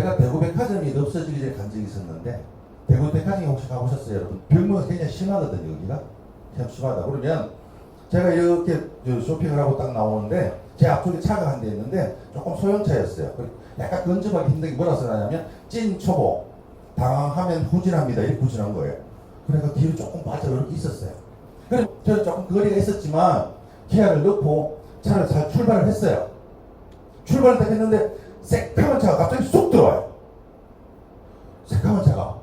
제가 대구백화점이 없어지기 전에 간 적이 있었는데, 대구백화점에 혹시 가보셨어요, 여러분? 병모가 굉장히 심하거든요, 여기가. 참 심하다. 그러면 제가 이렇게 쇼핑을 하고 딱 나오는데, 제 앞쪽에 차가 한 대 있는데 조금 소형차였어요. 약간 건접하기 힘든 게 뭐라 써냐면 찐 초보, 당황하면 후진합니다, 이렇게 후진한 거예요. 그러니까 뒤로 조금 빠져 이렇게 있었어요. 그래서 저는 조금 거리가 있었지만 기아를 넣고 차를 잘 출발을 했어요. 출발을 딱 했는데 새까만 차가 갑자기 쑥 들어와요. 새까만 차가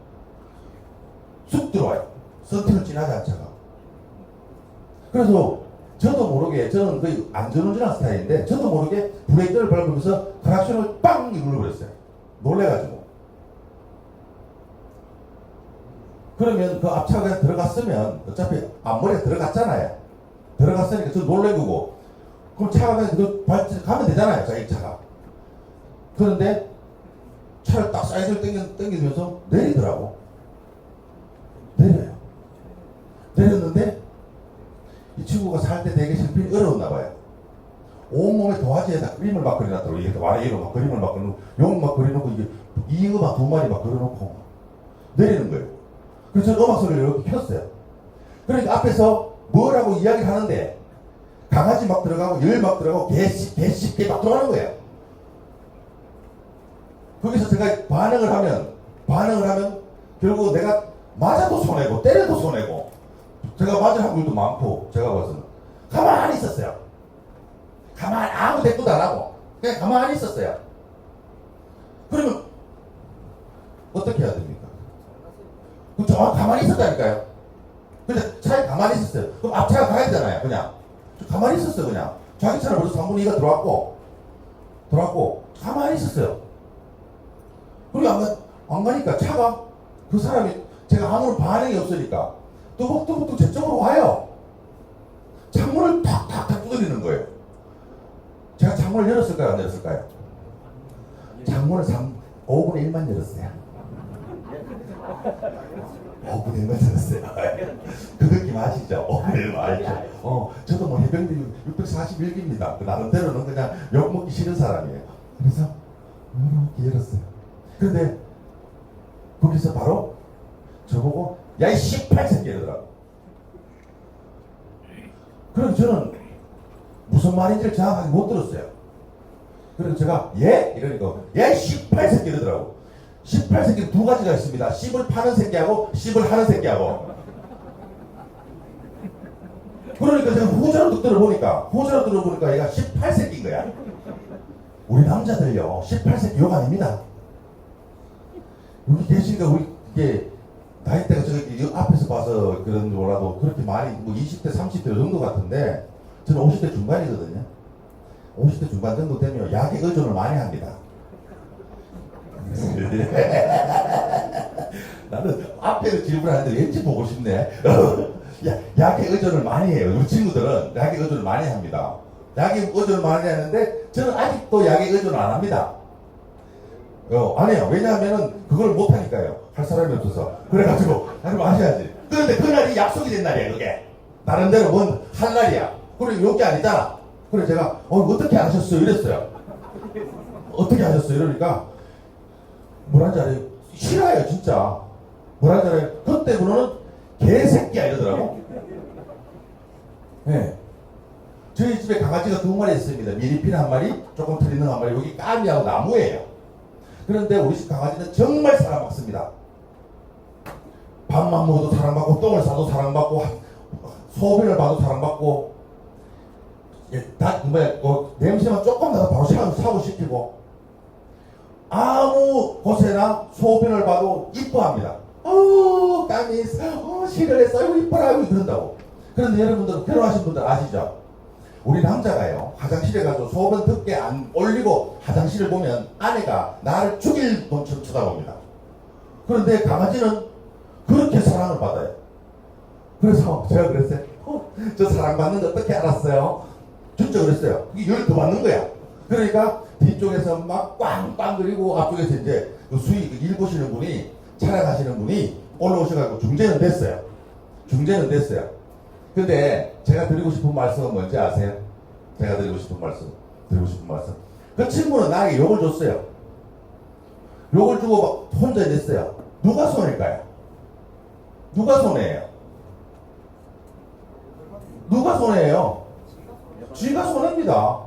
쑥 들어와요. 선택을 지나지 않은 차가. 그래서 저도 모르게, 저는 거의 안전운전하는 스타일인데 저도 모르게 브레이크를 밟으면서 크락션을 빵 눌러버렸어요. 놀래가지고. 그러면 그 앞차가 그냥 들어갔으면 어차피 앞머리가 들어갔잖아요. 들어갔으니까 저 놀래고, 그럼 차가 그냥 그 가면 되잖아요, 자기 차가. 그런데 차를 딱 사이드를 당기면서 내리더라고. 내려요. 내렸는데 이 친구가 살 때 되게 실핀이 어려웠나 봐요. 온몸에 도화지에다 그림을 막 그려놨더라고. 이게 와레이로 막 그림을 막 그려놓고, 용 막 그려놓고, 이게 이거 막 2마리 막 그려놓고 내리는 거예요. 그래서 저는 음악 소리를 이렇게 켰어요. 그러니까 앞에서 뭐라고 이야기를 하는데 강아지 막 들어가고 열 막 들어가고 개 막 들어가는 거예요. 거기서 제가 반응을 하면 결국 내가 맞아도 손해고 때려도 손해고, 제가 맞을 확률도 많고, 제가 봐서는 가만히 있었어요. 가만히 아무 대꾸도 안 하고 그냥 가만히 있었어요. 그러면 어떻게 해야 됩니까? 저 가만히 있었다니까요. 근데 차에 가만히 있었어요. 그럼 앞차가 가야 되잖아요. 그냥 가만히 있었어요. 그냥 자기 차는 벌써 3분의 2가 들어왔고 가만히 있었어요. 그리고 안 가니까 차가, 그 사람이, 제가 아무런 반응이 없으니까 뚜벅뚜벅 제 쪽으로 와요. 창문을 탁탁탁 두드리는 거예요. 제가 창문을 열었을까요, 안 열었을까요? 창문을 5분의 1만 열었어요. 5분의 1만 열었어요. 그 느낌 아시죠? 5분의 1만 알죠? 저도 뭐 해병대 641기입니다. 그 나름대로는 그냥 욕먹기 싫은 사람이에요. 그래서 이렇게 열었어요. 근데 거기서 바로 저보고 야 이 18새끼 이러더라고. 그럼 저는 무슨 말인지를 정확하게 못 들었어요. 그래서 제가 예? 이러니까 야 이 18새끼 이러더라고. 18새끼는 두 가지가 있습니다. 씹을 파는 새끼하고 씹을 하는 새끼하고. 그러니까 제가 후자로 들어보니까 얘가 18새끼인 거야. 우리 남자들요 18새끼 욕 아닙니다. 여기 계시니까 우리 이게 나이대가 저기 앞에서 봐서 그런지 몰라도 그렇게 많이 뭐 20대 30대 정도 같은데 저는 50대 중반이거든요. 50대 중반 정도 되면 약에 의존을 많이 합니다. 나는 앞에서 질문하는데 왠지 보고 싶네. 약에 의존을 많이 해요. 우리 친구들은 약에 의존을 많이 합니다. 약에 의존을 많이 하는데 저는 아직도 약에 의존을 안 합니다. 안 해요. 왜냐하면은 그걸 못 하니까요. 할 사람이 없어서. 그래가지고 여러분 하셔야지. 그런데 그날이 약속이 된 날이에요. 그게 나름대로 뭔 할 날이야. 그리고 욕이 아니잖아. 그래 제가 어떻게 하셨어요? 이랬어요. 어떻게 하셨어요? 이러니까 뭐라는지 알아요? 싫어요 진짜. 뭐라는지 알아요? 그때부터는 개새끼야 이러더라고. 네. 저희 집에 강아지가 2마리 있습니다. 미리핀 1마리, 조금 트리는 1마리. 여기 까미하고 나무예요. 그런데 우리 집 강아지는 정말 사랑받습니다. 밥만 먹어도 사랑받고, 똥을 싸도 사랑받고, 소변을 봐도 사랑받고, 냄새만 조금 나도 바로 샤워시키고, 아무 곳에나 소변을 봐도 이뻐합니다. 까미, 시를 했어, 아이고 이뻐라, 아이고 그런다고. 그런데 여러분들, 결혼하신 분들 아시죠? 우리 남자가요 화장실에 가서 소변 덮개 안 올리고 화장실을 보면 아내가 나를 죽일 놈처럼 쳐다봅니다. 그런데 강아지는 그렇게 사랑을 받아요. 그래서 제가 그랬어요. 저 사랑받는 거 어떻게 알았어요? 진짜 그랬어요. 이게 열을 더 받는 거야. 그러니까 뒤쪽에서 막 꽝꽝 그리고 앞쪽에서 이제 그 일 보시는 분이, 촬영하시는 분이 올라오셔가지고 중재는 됐어요. 근데 제가 드리고 싶은 말씀은 뭔지 아세요? 드리고 싶은 말씀. 그 친구는 나에게 욕을 줬어요. 욕을 주고 막 혼자 냈어요. 누가 손해일까요? 누가 손해예요? 누가 손해예요? 지가 손해입니다.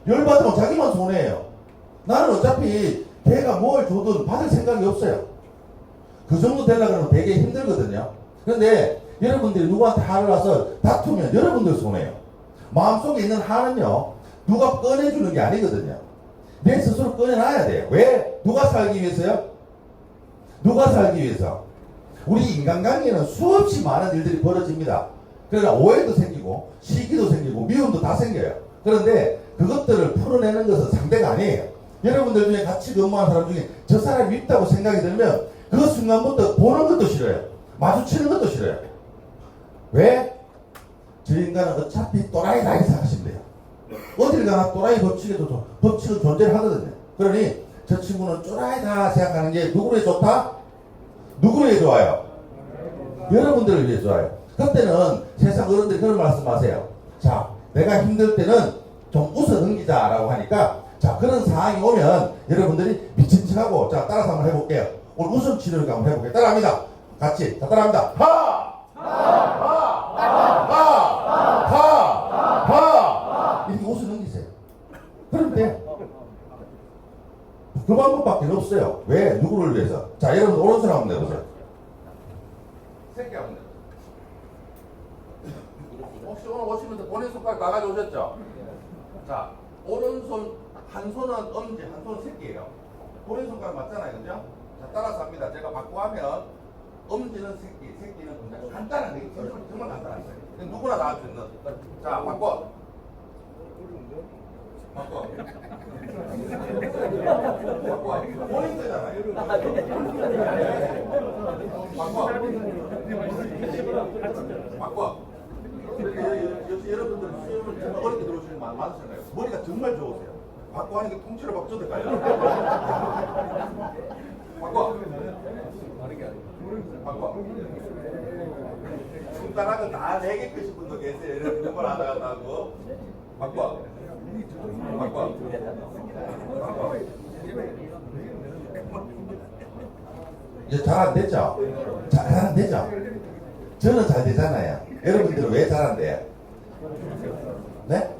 열받으면 자기만 손해예요. 나는 어차피 걔가 뭘 줘도 받을 생각이 없어요. 그 정도 되려고 하면 되게 힘들거든요. 그런데 여러분들이 누구한테 화를 나서 다투면 여러분들 손해요. 마음속에 있는 화는요, 누가 꺼내주는 게 아니거든요. 내 스스로 꺼내놔야 돼요. 왜? 누가 살기 위해서요? 누가 살기 위해서? 우리 인간관계에는 수없이 많은 일들이 벌어집니다. 그러나 오해도 생기고 시기도 생기고 미움도 다 생겨요. 그런데 그것들을 풀어내는 것은 상대가 아니에요. 여러분들 중에 같이 근무하는 사람 중에 저 사람이 밉다고 생각이 들면 그 순간부터 보는 것도 싫어요. 마주치는 것도 싫어요. 왜? 저 인간은 어차피 또라이다 이렇게 생각하시면 돼요. 어딜 가나 또라이 법칙은 존재를 하거든요. 그러니 저 친구는 또라이다 생각하는 게 누구를 위해 좋다? 누구를 위해 좋아요? 여러분들을 위해 좋아요. 그때는 세상 어른들이 그런 말씀하세요. 자, 내가 힘들 때는 좀 웃어 넘기자라고 하니까, 자, 그런 상황이 오면 여러분들이 미친 척하고, 자, 따라서 한번 해볼게요. 오늘 웃음 치료를 한번 해볼게요. 따라합니다. 같이. 자, 따라합니다. 이렇게 웃어 넘기세요. 그럼 돼. 그 방법밖에 없어요. 왜? 누구를 위해서? 자, 여러분 오른손 한번 내보세요. 새끼 한번 내보세요. 혹시 오늘 오시면서 본인 손가락 나가지고 오셨죠? 자, 오른손, 한 손은 엄지, 한 손은 새끼예요. 본인 손가락 맞잖아요, 그죠? 자, 따라서 합니다. 제가 바꾸 하면 엄지는 새끼, 새끼는 그냥 간단한 게 정말 간단한 거예요. 누구나 다 할 수 있는. 자, 바꿔. 바꿔. 바꿔. 본인 거잖아요. 바꿔. 바꿔. 역시 여러분들 수업을 정말 어렵게 들어오시는 분 많으시잖아요. 머리가 정말 좋으세요. 바꿔 하는 게 통째로 바꿔 될까요? 바꿔. 바꿔. 손가락은 다 4개 끄신 분도 계세요. 이렇게 눈물 안 나간다고. 바꿔. 바꿔. 바꿔. 이제 잘 안 됐죠? 잘 안 되죠? 저는 잘 되잖아요. 여러분들은 왜 잘 안 돼요? 네?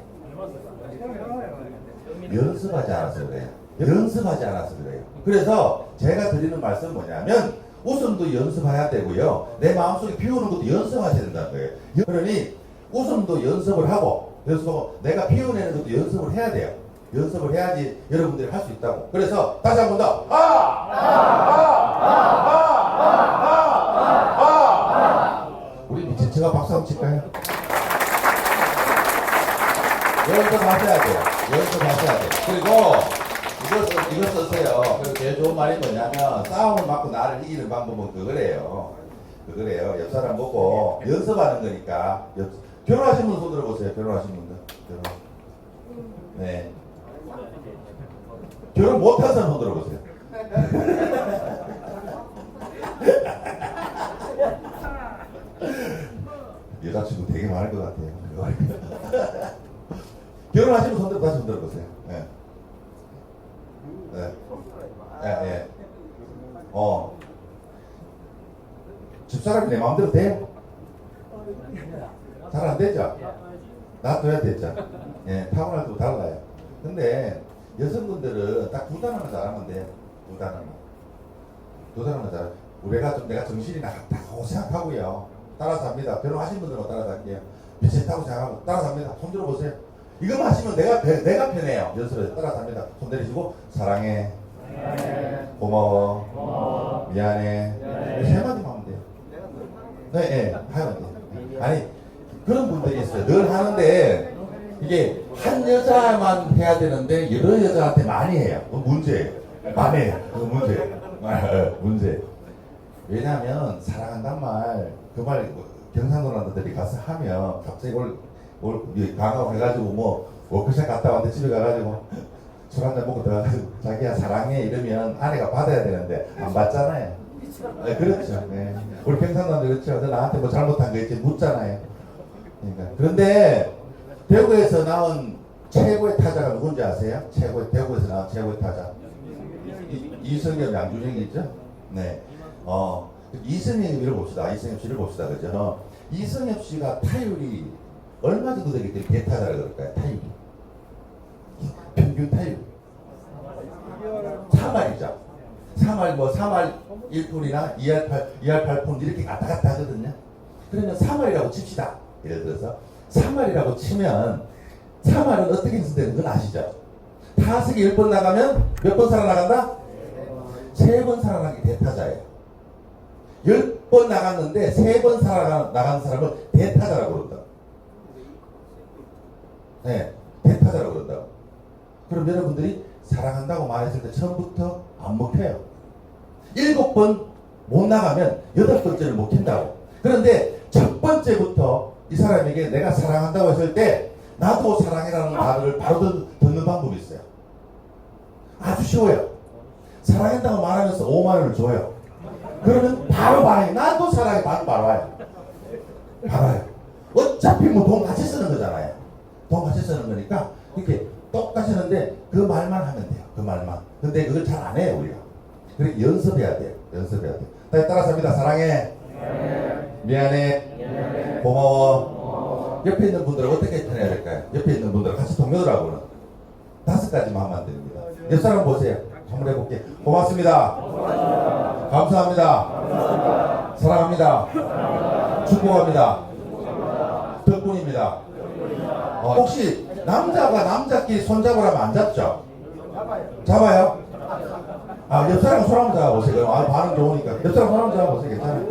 연습하지 않아서 그래요. 연습하지 않아서 그래요. 그래서 제가 드리는 말씀은 뭐냐면, 웃음도 연습해야 되고요. 내 마음속에 비우는 것도 연습하셔야 된다는 거예요. 그러니 웃음도 연습을 하고, 내가 비워내는 것도 연습을 해야 돼요. 연습을 해야지 여러분들이 할 수 있다고. 그래서 다시 한 번 더. 우리 미친 척가 박수 한번 칠까요? 연습하셔야 돼요. 연습하셔야 돼요. 그리고 이거 쓰세요. 그리고 제일 좋은 말이 뭐냐면, 싸움을 맞고 나를 이기는 방법은 그거래요. 옆 사람 보고 연습하는 거니까. 결혼하신 분 손 들어보세요. 결혼하신 분들. 네. 결혼 못한 사람 손 들어보세요. 여자친구 되게 많을 것 같아요. 결혼하시면 손 들어, 다시 손 들어보세요. 네. 네. 집사람이 내 마음대로 돼요? 잘 안 되죠? 놔둬야 되죠? 예, 타고날 때 달라요. 근데 여성분들은 딱 2단어만 잘하면 돼요. 2단어만 잘. 내가 정신이 나갔다고 생각하고요. 따라서 합니다. 결혼하신 분들은 따라서 할게요. 비슷하다고 생각하고 따라서 합니다. 손 들어보세요. 이것만 하시면 내가 편해요. 연습해서 따라서 합니다. 손 내리시고, 사랑해. 고마워. 미안해. 3마디만 하면 돼요. 네, 하면 돼요. 아니, 그런 분들이 있어요. 늘 하는데 이게 한 여자만 해야 되는데 여러 여자한테 많이 해요. 문제예요. 많이 해요. 문제. 왜냐하면 사랑한단 말, 그 말 경상도라들이 가서 하면 갑자기 방학 해가지고 워크숍 갔다 왔는데 집에 가가지고 술 한잔 먹고 들어가가지고 자기야 사랑해 이러면 아내가 받아야 되는데 안 받잖아요. 네, 그렇죠. 네. 우리 경상도는 그렇죠. 너 나한테 뭐 잘못한 거 있지 묻잖아요. 그러니까. 그런데 대구에서 나온 최고의 타자가 누군지 아세요? 대구에서 나온 최고의 타자. 이성엽 양주생이 있죠? 네. 이성엽 씨를 봅시다. 이성엽 씨를 봅시다. 그죠? 이성엽 씨가 타율이 얼마 정도 되기 때문에 대타자라 그럴까요? 타율이. 평균 타율. 3할이죠. 3할 3할 1푼이나 2할 8푼 이렇게 왔다 갔다 하거든요. 그러면 3할이라고 칩시다. 예를 들어서 3할이라고 치면 3할은 어떻게 해석되는 건 아시죠? 타석에 10번 나가면 몇 번 살아나간다? 3번 살아나기 대타자예요. 10번 나갔는데 3번 살아나간 사람은 대타자라고 그런다. 네, 대타자라고 그런다고. 그럼 여러분들이 사랑한다고 말했을 때 처음부터 안 먹혀요. 7번 못 나가면 8번째를 못 킨다고. 그런데 첫 번째부터 이 사람에게 내가 사랑한다고 했을 때 나도 사랑해라는 말을 바로 듣는 방법이 있어요. 아주 쉬워요. 사랑한다고 말하면서 5만 원을 줘요. 그러면 바로 반응이 나도 사랑해. 바로 와요. 바로 와요. 어차피 뭐 돈 같이 쓰는 거잖아요. 돈 같이 쓰는 거니까 이렇게 똑같이 하는데 그 말만 하면 돼요. 그 말만. 근데 그걸 잘 안 해요 우리가. 그러니까 연습해야 돼요. 연습해야 돼요. 따라서 합니다. 사랑해. 미안해. 고마워. 옆에 있는 분들은 어떻게 표현해야 될까요? 옆에 있는 분들은 같이 동료들하고는 5가지만 하면 안 됩니다. 옆 사람 보세요. 한번 해볼게요. 고맙습니다. 감사합니다. 사랑합니다. 축복합니다. 덕분입니다. 혹시 남자가 남자끼리 손잡으라면 안 잡죠? 잡아요? 옆 사람 손 한번 잡아보세요. 반응 좋으니까. 옆 사람 손 한번 잡아보세요. 괜찮아요?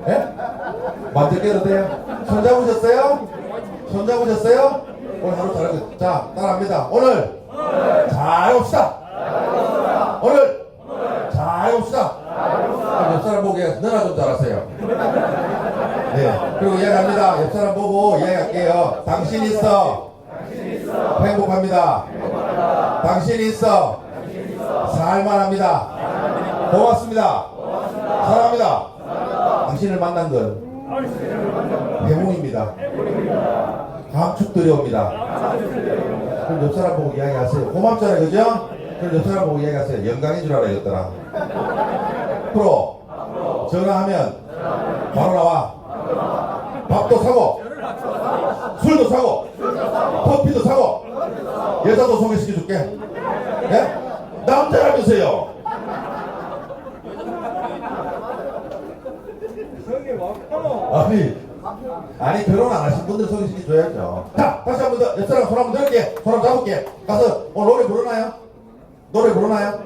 네? 만져 깨도 돼요? 손 잡으셨어요? 손 잡으셨어요? 오늘 하루 잘하고. 자, 따라합니다. 오늘 잘 해봅시다. 오늘 잘 해봅시다. 옆 사람 보고 너나 좀 잘하세요. 네. 그리고 이야기합니다. 옆 사람 보고 이야기할게요. 당신 있어. 행복합니다. 당신 있어. 살만합니다. 고맙습니다. 사랑합니다. 당신을 만난 건 행운입니다. 감축들이 옵니다. 그럼 옆 사람 보고 이야기하세요. 고맙잖아요. 그죠? 그럼 옆 사람 보고 이야기하세요. 영광인 줄 알아 이것더라. 프로 전화하면 바로 나와. 밥도 사고 술도 사고 커피도 사고 여자도 소개시켜줄게. 네? 남자라면서요. 아니 결혼 안 하신 분들 소개시켜줘야죠. 자, 다시 한 번 더. 옆 사람 손 한번 들을게. 손 한번 잡을게. 가서 노래 부르나요? 노래 부르나요?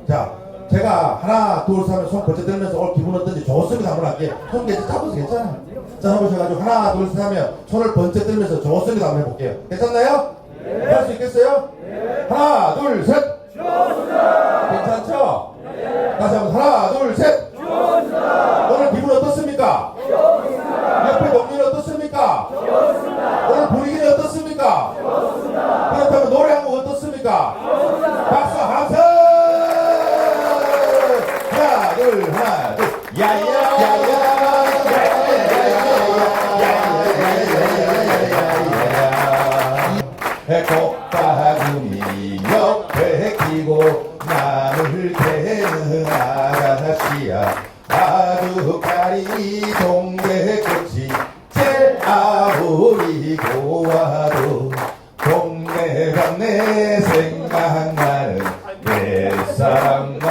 자, 제가 하나 둘 셋 하면 손 번쩍 들면서 오늘 기분 어떤지 좋습니다 한번 할게요. 손 괜찮 잡아서 괜찮아요. 자, 한번 해가지고 하나 둘 셋 하면 손을 번쩍 들면서 좋습니다 한번 해볼게요. 괜찮나요? 네. 할 수 있겠어요? 네. 하나 둘 셋. 좋습니다. 괜찮죠? 네. 다시 한번 하나 둘 셋. 좋습니다. 오늘 기분 어떻습니까? 좋습니다. 옆에 동료는 어떻습니까? 좋습니다. 오늘 분위기는 어떻습니까? 좋습니다. 그렇다면 노래 한 곡 어떻습니까? 좋습니다. 박수 함성. 하나 둘 야야야야 꽃바구니 옆에 끼고 나물 캐는 아가씨야 아주까리 동백꽃이 제 아무리 고와도 동네방네 생각나는 내 사랑만